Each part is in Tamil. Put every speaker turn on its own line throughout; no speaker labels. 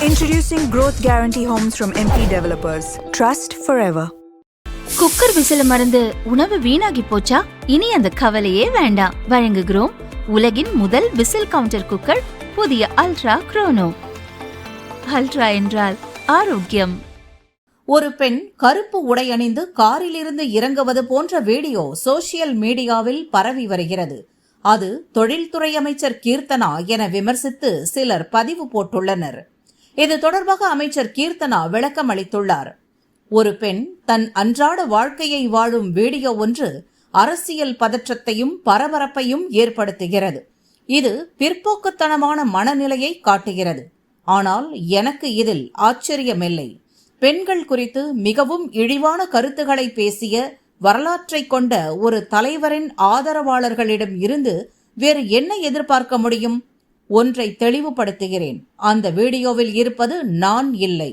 Introducing Growth Guarantee Homes from MP Developers. Trust forever.
Cooker விசில மறந்து உணவு வீணாகி போச்சா? இனி அந்த கவலையே வேண்டாம். வழங்குகிறோம் உலகின் முதல் விசில் கவுண்டர் குக்கர், புதிய அல்ட்ரா குரோனோ. அல்ட்ரா என்றால் ஆரோக்கியம்.
ஒரு பெண் கருப்பு உடை அணிந்து காரிலிருந்து இறங்குவது போன்ற வீடியோ சோசியல் மீடியாவில் பரவி வருகிறது. அது தொழில்துறை அமைச்சர் கீர்த்தனா என விமர்சித்து சிலர் பதிவு போட்டுள்ளனர். இது தொடர்பாக அமைச்சர் கீர்த்தனா விளக்கம் அளித்துள்ளார். ஒரு பெண் தன் அன்றாட வாழ்க்கையை வாழும் வீடியோ ஒன்று அரசியல் பதற்றத்தையும் பரபரப்பையும் ஏற்படுத்துகிறது. இது பிற்போக்குத்தனமான மனநிலையை காட்டுகிறது. ஆனால் எனக்கு இதில் ஆச்சரியமில்லை. பெண்கள் குறித்து மிகவும் இழிவான கருத்துக்களை பேசிய வரலாற்றை கொண்ட ஒரு தலைவரின் ஆதரவாளர்களிடம் இருந்து வேறு என்ன எதிர்பார்க்க முடியும்? ஒன்றை தெளிவுபடுத்துகிறேன். அந்த வீடியோவில் இருப்பது நான் இல்லை.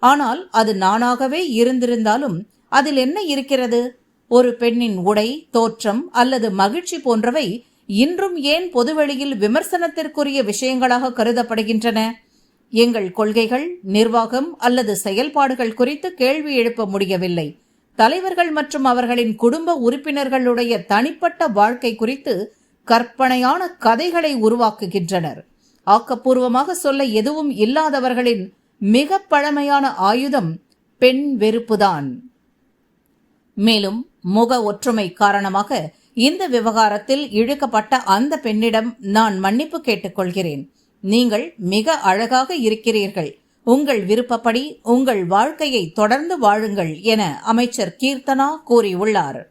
ஆனால் அது நானாகவே இருந்திருந்தாலும் அதில் என்ன இருக்கிறது? ஒரு பெண்ணின் உடை, தோற்றம் அல்லது மகிழ்ச்சி போன்றவை இன்றும் ஏன் பொதுவெளியில் விமர்சனத்திற்குரிய விஷயங்களாக கருதப்படுகின்றன? எங்கள் கொள்கைகள், நிர்வாகம் அல்லது செயல்பாடுகள் குறித்து கேள்வி எழுப்ப முடியவில்லை. தலைவர்கள் மற்றும் அவர்களின் குடும்ப உறுப்பினர்களுடைய தனிப்பட்ட வாழ்க்கை குறித்து கற்பனையான கதைகளை உருவாக்குகின்றனர். ஆக்கப்பூர்வமாக சொல்ல எதுவும் இல்லாதவர்களின் மிக பழமையான ஆயுதம் பெண் வெறுப்புதான். மேலும் முக ஒற்றுமை காரணமாக இந்த விவகாரத்தில் இழுக்கப்பட்ட அந்த பெண்ணிடம் நான் மன்னிப்பு கேட்டுக்கொள்கிறேன். நீங்கள் மிக அழகாக இருக்கிறீர்கள். உங்கள் விருப்பப்படி உங்கள் வாழ்க்கையை தொடர்ந்து வாழுங்கள் என அமைச்சர் கீர்த்தனா கூறியுள்ளார்.